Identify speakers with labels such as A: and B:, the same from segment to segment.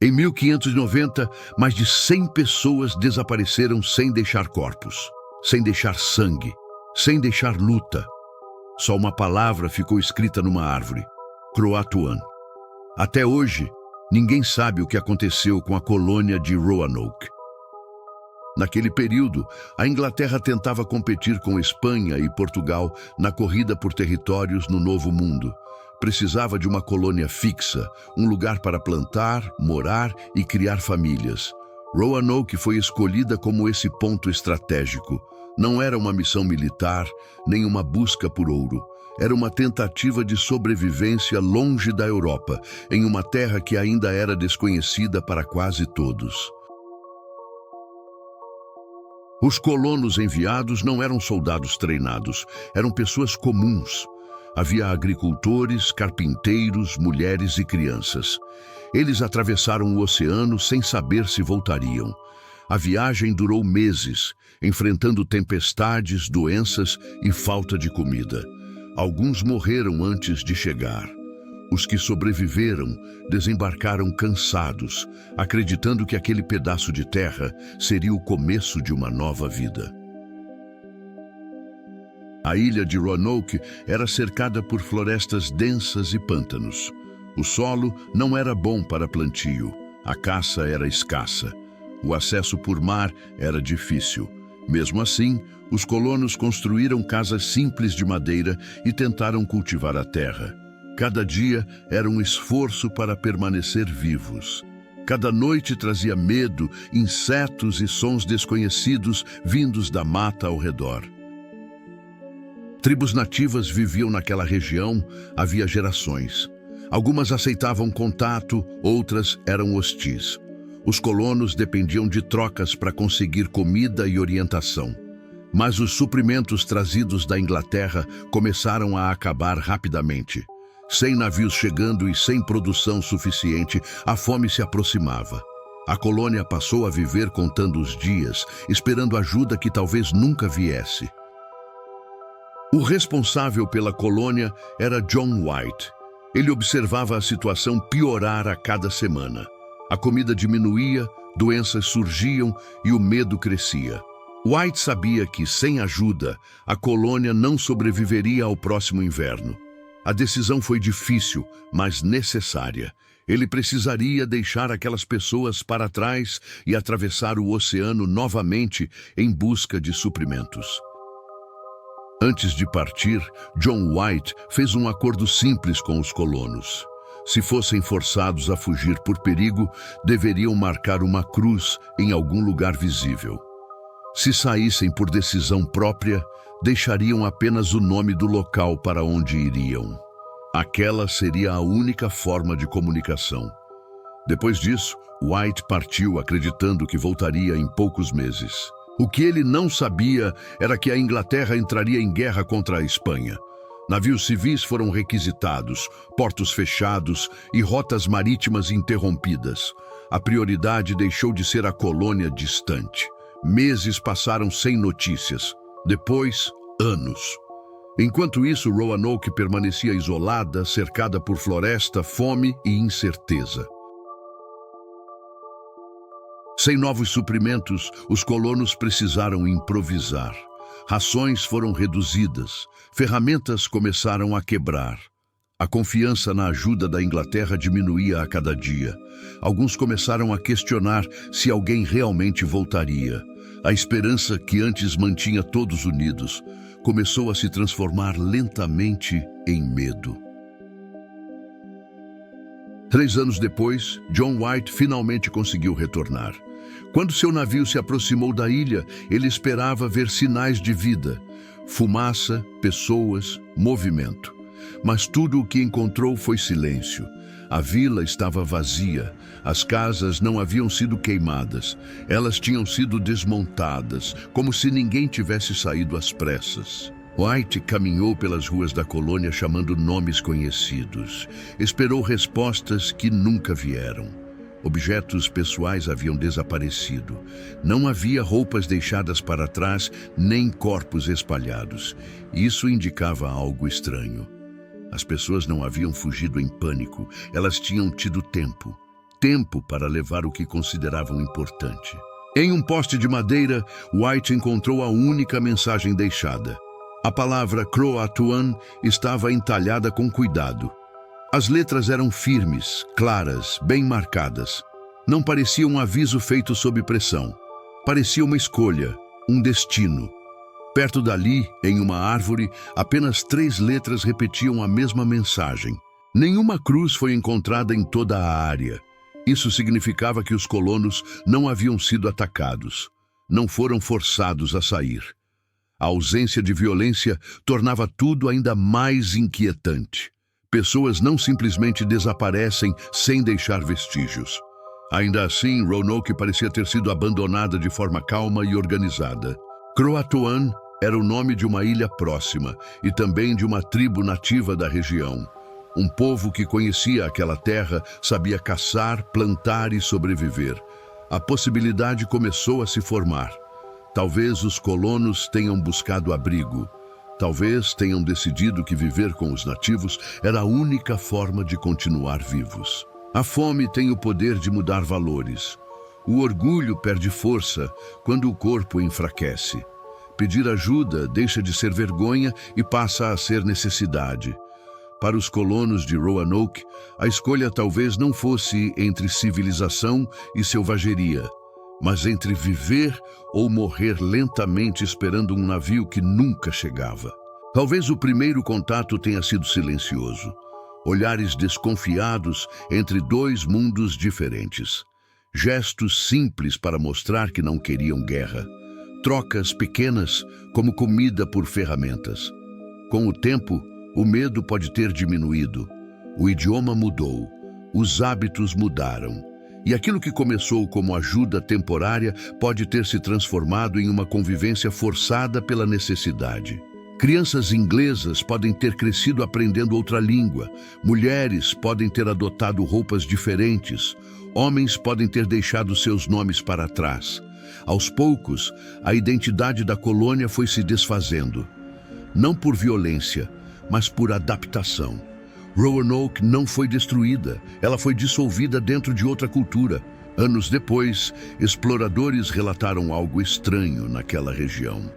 A: Em 1590, mais de 100 pessoas desapareceram sem deixar corpos, sem deixar sangue, sem deixar luta. Só uma palavra ficou escrita numa árvore: Croatoan. Até hoje, ninguém sabe o que aconteceu com a colônia de Roanoke. Naquele período, a Inglaterra tentava competir com Espanha e Portugal na corrida por territórios no Novo Mundo. Precisava de uma colônia fixa, um lugar para plantar, morar e criar famílias. Roanoke foi escolhida como esse ponto estratégico. Não era uma missão militar, nem uma busca por ouro. Era uma tentativa de sobrevivência longe da Europa, em uma terra que ainda era desconhecida para quase todos. Os colonos enviados não eram soldados treinados, eram pessoas comuns. Havia agricultores, carpinteiros, mulheres e crianças. Eles atravessaram o oceano sem saber se voltariam. A viagem durou meses, enfrentando tempestades, doenças e falta de comida. Alguns morreram antes de chegar. Os que sobreviveram desembarcaram cansados, acreditando que aquele pedaço de terra seria o começo de uma nova vida. A ilha de Roanoke era cercada por florestas densas e pântanos. O solo não era bom para plantio, a caça era escassa. O acesso por mar era difícil. Mesmo assim, os colonos construíram casas simples de madeira e tentaram cultivar a terra. Cada dia era um esforço para permanecer vivos. Cada noite trazia medo, insetos e sons desconhecidos vindos da mata ao redor. Tribos nativas viviam naquela região havia gerações. Algumas aceitavam contato, outras eram hostis. Os colonos dependiam de trocas para conseguir comida e orientação. Mas os suprimentos trazidos da Inglaterra começaram a acabar rapidamente. Sem navios chegando e sem produção suficiente, a fome se aproximava. A colônia passou a viver contando os dias, esperando ajuda que talvez nunca viesse. O responsável pela colônia era John White. Ele observava a situação piorar a cada semana. A comida diminuía, doenças surgiam e o medo crescia. White sabia que, sem ajuda, a colônia não sobreviveria ao próximo inverno. A decisão foi difícil, mas necessária. Ele precisaria deixar aquelas pessoas para trás e atravessar o oceano novamente em busca de suprimentos. Antes de partir, John White fez um acordo simples com os colonos. Se fossem forçados a fugir por perigo, deveriam marcar uma cruz em algum lugar visível. Se saíssem por decisão própria, deixariam apenas o nome do local para onde iriam. Aquela seria a única forma de comunicação. Depois disso, White partiu acreditando que voltaria em poucos meses. O que ele não sabia era que a Inglaterra entraria em guerra contra a Espanha. Navios civis foram requisitados, portos fechados e rotas marítimas interrompidas. A prioridade deixou de ser a colônia distante. Meses passaram sem notícias. Depois, anos. Enquanto isso, Roanoke permanecia isolada, cercada por floresta, fome e incerteza. Sem novos suprimentos, os colonos precisaram improvisar. Rações foram reduzidas, ferramentas começaram a quebrar. A confiança na ajuda da Inglaterra diminuía a cada dia. Alguns começaram a questionar se alguém realmente voltaria. A esperança que antes mantinha todos unidos começou a se transformar lentamente em medo. 3 anos depois, John White finalmente conseguiu retornar. Quando seu navio se aproximou da ilha, ele esperava ver sinais de vida. Fumaça, pessoas, movimento. Mas tudo o que encontrou foi silêncio. A vila estava vazia. As casas não haviam sido queimadas. Elas tinham sido desmontadas, como se ninguém tivesse saído às pressas. White caminhou pelas ruas da colônia chamando nomes conhecidos. Esperou respostas que nunca vieram. Objetos pessoais haviam desaparecido. Não havia roupas deixadas para trás, nem corpos espalhados. Isso indicava algo estranho. As pessoas não haviam fugido em pânico. Elas tinham tido tempo. tempo para levar o que consideravam importante. Em um poste de madeira, White encontrou a única mensagem deixada. A palavra Croatoan estava entalhada com cuidado. As letras eram firmes, claras, bem marcadas. Não parecia um aviso feito sob pressão. Parecia uma escolha, um destino. Perto dali, em uma árvore, apenas 3 letras repetiam a mesma mensagem. Nenhuma cruz foi encontrada em toda a área. Isso significava que os colonos não haviam sido atacados. Não foram forçados a sair. A ausência de violência tornava tudo ainda mais inquietante. Pessoas não simplesmente desaparecem sem deixar vestígios. Ainda assim, Roanoke parecia ter sido abandonada de forma calma e organizada. Croatoan era o nome de uma ilha próxima e também de uma tribo nativa da região. Um povo que conhecia aquela terra, sabia caçar, plantar e sobreviver. A possibilidade começou a se formar. Talvez os colonos tenham buscado abrigo. Talvez tenham decidido que viver com os nativos era a única forma de continuar vivos. A fome tem o poder de mudar valores. O orgulho perde força quando o corpo enfraquece. Pedir ajuda deixa de ser vergonha e passa a ser necessidade. Para os colonos de Roanoke, a escolha talvez não fosse entre civilização e selvageria, mas entre viver ou morrer lentamente esperando um navio que nunca chegava. Talvez o primeiro contato tenha sido silencioso. Olhares desconfiados entre 2 mundos diferentes. Gestos simples para mostrar que não queriam guerra. Trocas pequenas, como comida por ferramentas. Com o tempo, o medo pode ter diminuído. O idioma mudou. Os hábitos mudaram. E aquilo que começou como ajuda temporária pode ter se transformado em uma convivência forçada pela necessidade. Crianças inglesas podem ter crescido aprendendo outra língua. Mulheres podem ter adotado roupas diferentes. Homens podem ter deixado seus nomes para trás. Aos poucos, a identidade da colônia foi se desfazendo. Não por violência, mas por adaptação. Roanoke não foi destruída, ela foi dissolvida dentro de outra cultura. Anos depois, exploradores relataram algo estranho naquela região.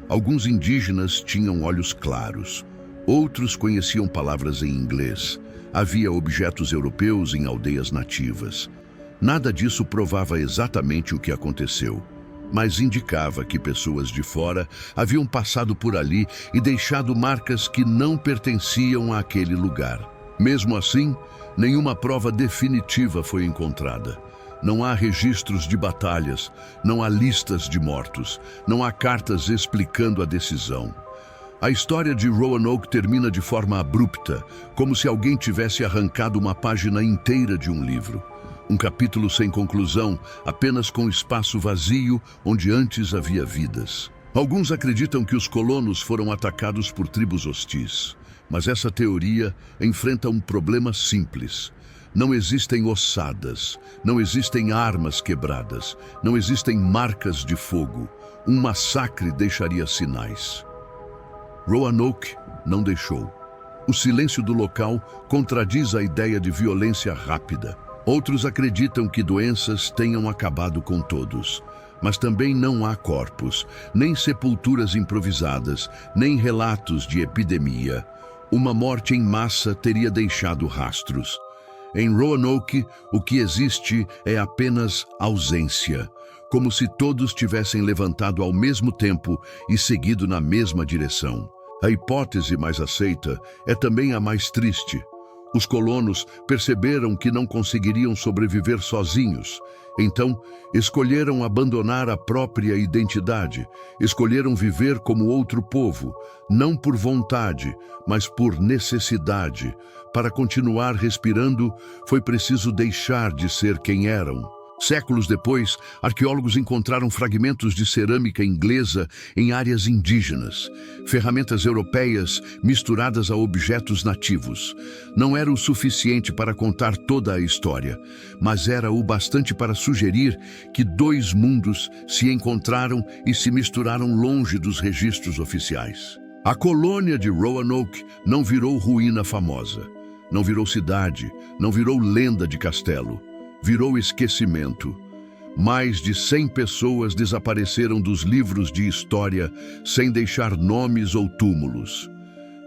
A: Alguns indígenas tinham olhos claros, outros conheciam palavras em inglês. Havia objetos europeus em aldeias nativas. Nada disso provava exatamente o que aconteceu, mas indicava que pessoas de fora haviam passado por ali e deixado marcas que não pertenciam àquele lugar. Mesmo assim, nenhuma prova definitiva foi encontrada. Não há registros de batalhas, não há listas de mortos, não há cartas explicando a decisão. A história de Roanoke termina de forma abrupta, como se alguém tivesse arrancado uma página inteira de um livro. Um capítulo sem conclusão, apenas com espaço vazio onde antes havia vidas. Alguns acreditam que os colonos foram atacados por tribos hostis, mas essa teoria enfrenta um problema simples. Não existem ossadas, não existem armas quebradas, não existem marcas de fogo. Um massacre deixaria sinais. Roanoke não deixou. O silêncio do local contradiz a ideia de violência rápida. Outros acreditam que doenças tenham acabado com todos. Mas também não há corpos, nem sepulturas improvisadas, nem relatos de epidemia. Uma morte em massa teria deixado rastros. Em Roanoke, o que existe é apenas ausência, como se todos tivessem levantado ao mesmo tempo e seguido na mesma direção. A hipótese mais aceita é também a mais triste. Os colonos perceberam que não conseguiriam sobreviver sozinhos. Então, escolheram abandonar a própria identidade. Escolheram viver como outro povo, não por vontade, mas por necessidade. Para continuar respirando, foi preciso deixar de ser quem eram. Séculos depois, arqueólogos encontraram fragmentos de cerâmica inglesa em áreas indígenas, ferramentas europeias misturadas a objetos nativos. Não era o suficiente para contar toda a história, mas era o bastante para sugerir que 2 mundos se encontraram e se misturaram longe dos registros oficiais. A colônia de Roanoke não virou ruína famosa, não virou cidade, não virou lenda de castelo. virou esquecimento. Mais de 100 pessoas desapareceram dos livros de história sem deixar nomes ou túmulos.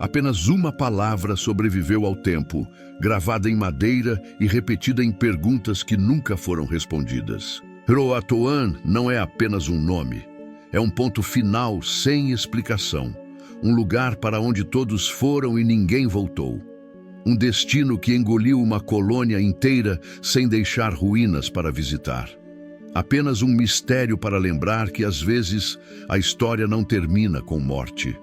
A: Apenas uma palavra sobreviveu ao tempo, gravada em madeira e repetida em perguntas que nunca foram respondidas. Roatoan não é apenas um nome. É um ponto final sem explicação. Um lugar para onde todos foram e ninguém voltou. Um destino que engoliu uma colônia inteira sem deixar ruínas para visitar. Apenas um mistério para lembrar que, às vezes, a história não termina com morte.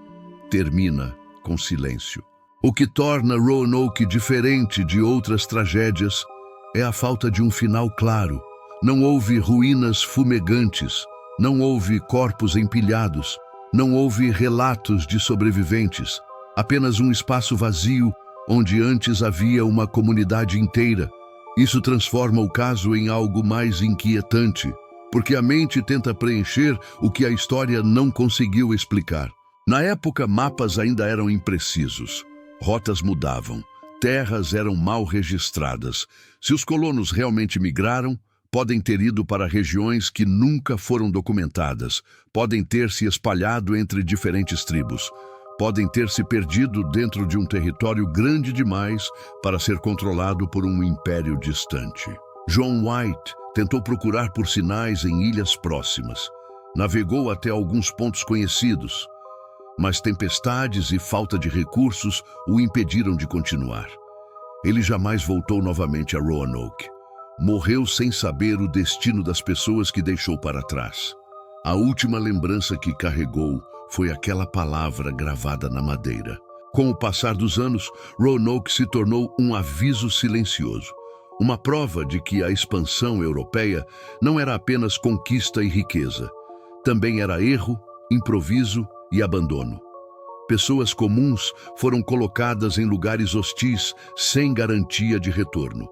A: Termina com silêncio. O que torna Roanoke diferente de outras tragédias é a falta de um final claro. Não houve ruínas fumegantes, não houve corpos empilhados, não houve relatos de sobreviventes, apenas um espaço vazio onde antes havia uma comunidade inteira. Isso transforma o caso em algo mais inquietante, porque a mente tenta preencher o que a história não conseguiu explicar. Na época, mapas ainda eram imprecisos. Rotas mudavam, terras eram mal registradas. Se os colonos realmente migraram, podem ter ido para regiões que nunca foram documentadas, podem ter se espalhado entre diferentes tribos, podem ter se perdido dentro de um território grande demais para ser controlado por um império distante. John White tentou procurar por sinais em ilhas próximas. Navegou até alguns pontos conhecidos, mas tempestades e falta de recursos o impediram de continuar. Ele jamais voltou novamente a Roanoke. Morreu sem saber o destino das pessoas que deixou para trás. A última lembrança que carregou foi aquela palavra gravada na madeira. Com o passar dos anos, Roanoke se tornou um aviso silencioso. Uma prova de que a expansão europeia não era apenas conquista e riqueza. Também era erro, improviso e abandono. Pessoas comuns foram colocadas em lugares hostis sem garantia de retorno.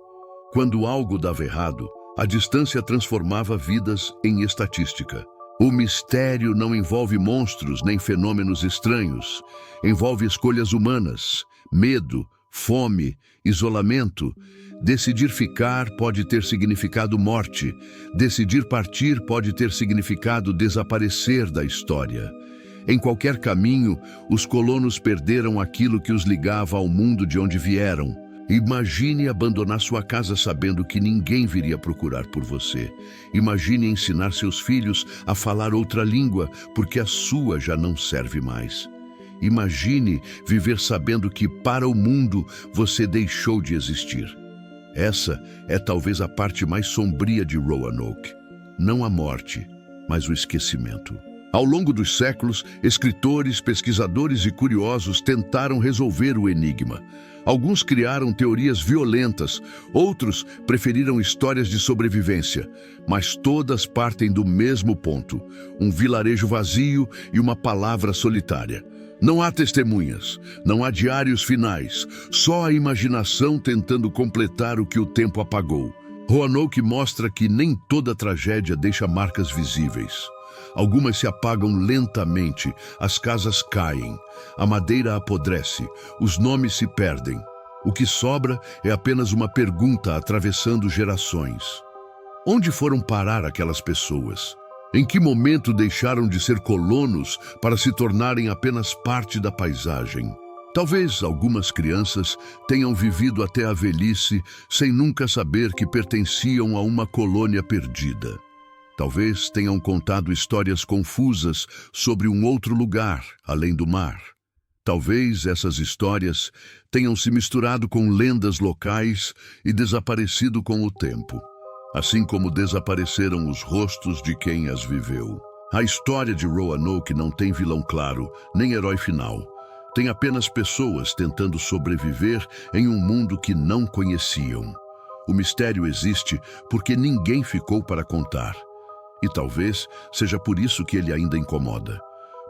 A: Quando algo dava errado, a distância transformava vidas em estatística. O mistério não envolve monstros nem fenômenos estranhos. Envolve escolhas humanas, medo, fome, isolamento. Decidir ficar pode ter significado morte. Decidir partir pode ter significado desaparecer da história. Em qualquer caminho, os colonos perderam aquilo que os ligava ao mundo de onde vieram. Imagine abandonar sua casa sabendo que ninguém viria procurar por você. Imagine ensinar seus filhos a falar outra língua porque a sua já não serve mais. Imagine viver sabendo que para o mundo você deixou de existir. Essa é talvez a parte mais sombria de Roanoke. Não a morte, mas o esquecimento. Ao longo dos séculos, escritores, pesquisadores e curiosos tentaram resolver o enigma. Alguns criaram teorias violentas, outros preferiram histórias de sobrevivência, mas todas partem do mesmo ponto: um vilarejo vazio e uma palavra solitária. Não há testemunhas, não há diários finais, só a imaginação tentando completar o que o tempo apagou. Roanoke mostra que nem toda tragédia deixa marcas visíveis. Algumas se apagam lentamente, as casas caem, a madeira apodrece, os nomes se perdem. O que sobra é apenas uma pergunta atravessando gerações. Onde foram parar aquelas pessoas? Em que momento deixaram de ser colonos para se tornarem apenas parte da paisagem? Talvez algumas crianças tenham vivido até a velhice sem nunca saber que pertenciam a uma colônia perdida. Talvez tenham contado histórias confusas sobre um outro lugar, além do mar. Talvez essas histórias tenham se misturado com lendas locais e desaparecido com o tempo, assim como desapareceram os rostos de quem as viveu. A história de Roanoke não tem vilão claro, nem herói final. Tem apenas pessoas tentando sobreviver em um mundo que não conheciam. O mistério existe porque ninguém ficou para contar. E talvez seja por isso que ele ainda incomoda.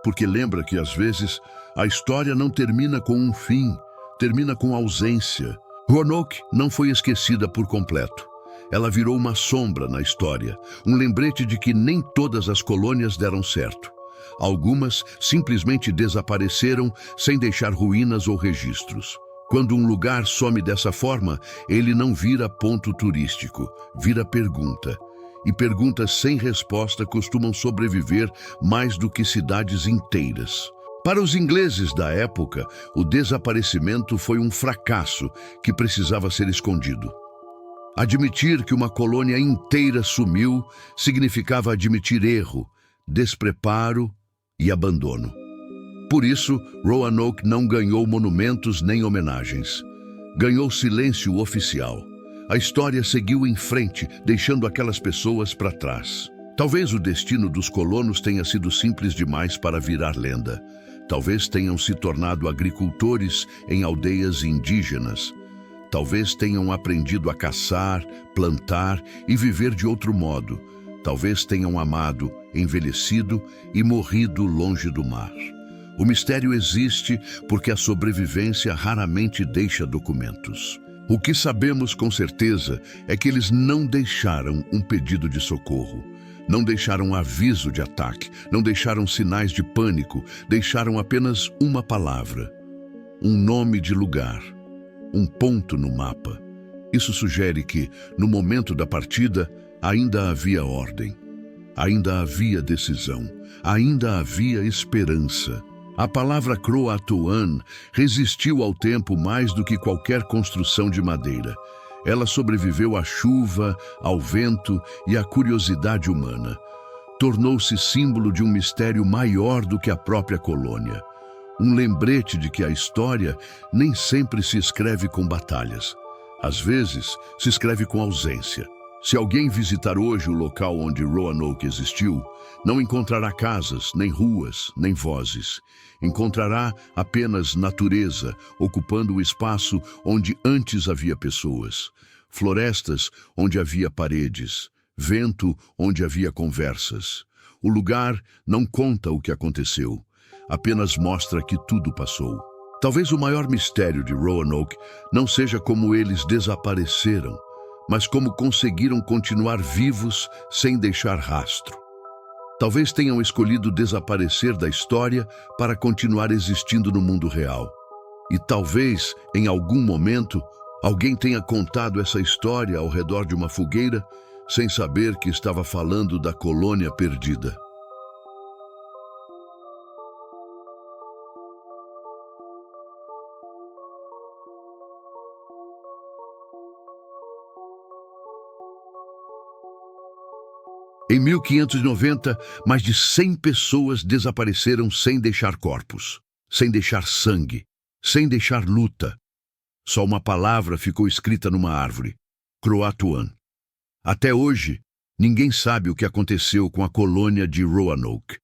A: Porque lembra que, às vezes, a história não termina com um fim, termina com ausência. Roanoke não foi esquecida por completo. Ela virou uma sombra na história, um lembrete de que nem todas as colônias deram certo. Algumas simplesmente desapareceram sem deixar ruínas ou registros. Quando um lugar some dessa forma, ele não vira ponto turístico, vira pergunta. E perguntas sem resposta costumam sobreviver mais do que cidades inteiras. Para os ingleses da época, o desaparecimento foi um fracasso que precisava ser escondido. Admitir que uma colônia inteira sumiu significava admitir erro, despreparo e abandono. Por isso, Roanoke não ganhou monumentos nem homenagens. Ganhou silêncio oficial. A história seguiu em frente, deixando aquelas pessoas para trás. Talvez o destino dos colonos tenha sido simples demais para virar lenda. Talvez tenham se tornado agricultores em aldeias indígenas. Talvez tenham aprendido a caçar, plantar e viver de outro modo. Talvez tenham amado, envelhecido e morrido longe do mar. O mistério existe porque a sobrevivência raramente deixa documentos. O que sabemos com certeza é que eles não deixaram um pedido de socorro. Não deixaram aviso de ataque, não deixaram sinais de pânico, deixaram apenas uma palavra, um nome de lugar, um ponto no mapa. Isso sugere que, no momento da partida, ainda havia ordem, ainda havia decisão, ainda havia esperança. A palavra Croatoan resistiu ao tempo mais do que qualquer construção de madeira. Ela sobreviveu à chuva, ao vento e à curiosidade humana. Tornou-se símbolo de um mistério maior do que a própria colônia. Um lembrete de que a história nem sempre se escreve com batalhas. Às vezes, se escreve com ausência. Se alguém visitar hoje o local onde Roanoke existiu, não encontrará casas, nem ruas, nem vozes. Encontrará apenas natureza, ocupando o espaço onde antes havia pessoas. Florestas onde havia paredes. Vento onde havia conversas. O lugar não conta o que aconteceu, apenas mostra que tudo passou. Talvez o maior mistério de Roanoke não seja como eles desapareceram, mas como conseguiram continuar vivos sem deixar rastro. Talvez tenham escolhido desaparecer da história para continuar existindo no mundo real. E talvez, em algum momento, alguém tenha contado essa história ao redor de uma fogueira, sem saber que estava falando da colônia perdida. Em 1590, mais de 100 pessoas desapareceram sem deixar corpos, sem deixar sangue, sem deixar luta. Só uma palavra ficou escrita numa árvore: Croatoan. Até hoje, ninguém sabe o que aconteceu com a colônia de Roanoke.